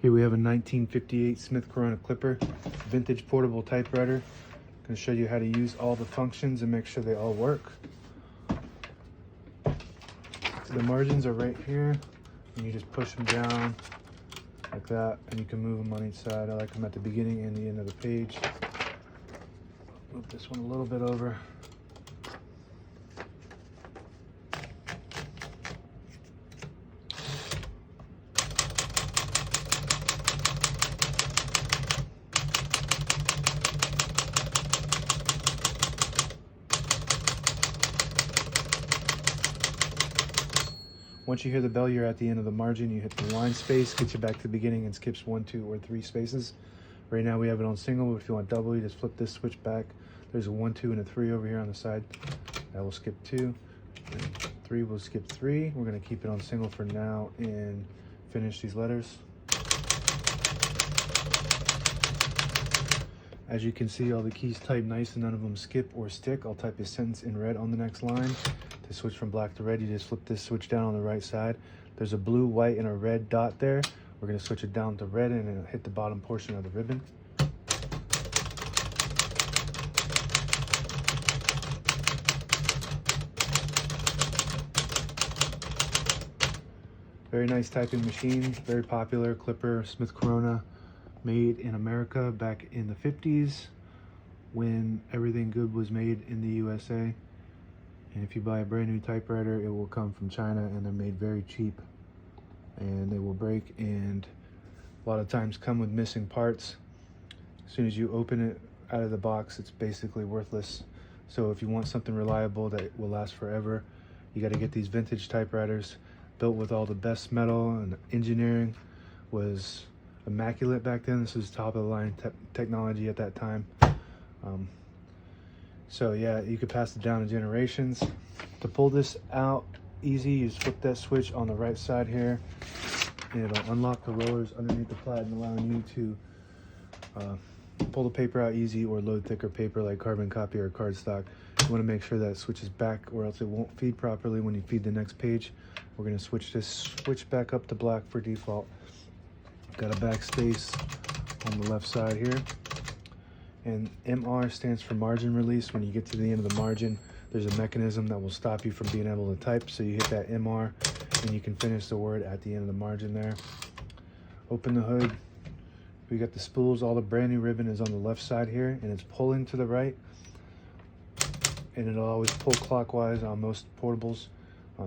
Here we have a 1958 Smith Corona clipper, vintage portable typewriter. I'm going to show you how to use all the functions and make sure they all work. So the margins are right here, and you just push them down like that, and you can move them on each side. I like them at the beginning and the end of the page. Move this one a little bit over. Once you hear the bell, you're at the end of the margin. You hit the line space, gets you back to the beginning, and skips 1, 2, or 3 spaces. Right now we have it on single, but if you want double, you just flip this switch back. There's a 1, 2, and a 3 over here on the side. That will skip 2. And 3 will skip 3. We're going to keep it on single for now and finish these letters. As you can see, all the keys type nice and none of them skip or stick. I'll type a sentence in red on the next line. To switch from black to red, you just flip this switch down on the right side. There's a blue, white, and a red dot there. We're going to switch it down to red and it'll hit the bottom portion of the ribbon. Very nice typing machine, very popular clipper, Smith Corona, made in America back in the 50s when everything good was made in the USA. And if you buy a brand new typewriter, it will come from China, and they're made very cheap, and they will break, and a lot of times come with missing parts. As soon as you open it out of the box, it's basically worthless. So if you want something reliable that will last forever, you got to get these vintage typewriters built with all the best metal, and engineering was immaculate back then. This was top of the line technology at that time. So yeah, you could pass it down to generations. To pull this out easy, you just flip that switch on the right side here, and it'll unlock the rollers underneath the platen, allowing you to pull the paper out easy or load thicker paper like carbon copy or cardstock. You want to make sure that switch is back, or else it won't feed properly when you feed the next page. We're going to switch this switch back up to black for default. Got a backspace on the left side here. And MR stands for margin release. When you get to the end of the margin, there's a mechanism that will stop you from being able to type. So you hit that MR and you can finish the word at the end of the margin there. Open the hood. We got the spools. All the brand new ribbon is on the left side here, and it's pulling to the right. And it'll always pull clockwise on most portables.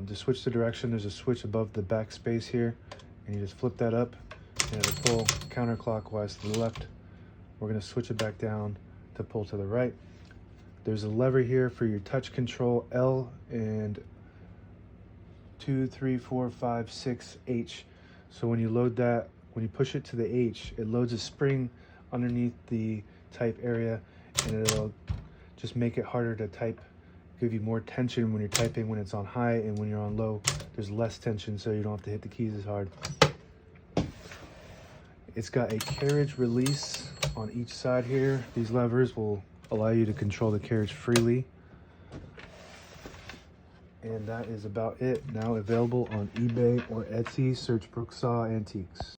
To switch the direction, there's a switch above the backspace here, and you just flip that up and it'll pull counterclockwise to the left. We're going to switch it back down to pull to the right. There's a lever here for your touch control, L and 2, 3, 4, 5, 6, H. So when you load that, when you push it to the H, it loads a spring underneath the type area, and it'll just make it harder to type, give you more tension when you're typing when it's on high, and when you're on low, there's less tension, so you don't have to hit the keys as hard. It's got a carriage release on each side here. These levers will allow you to control the carriage freely. And that is about it. Now available on eBay or Etsy. Search Brooksaw Antiques.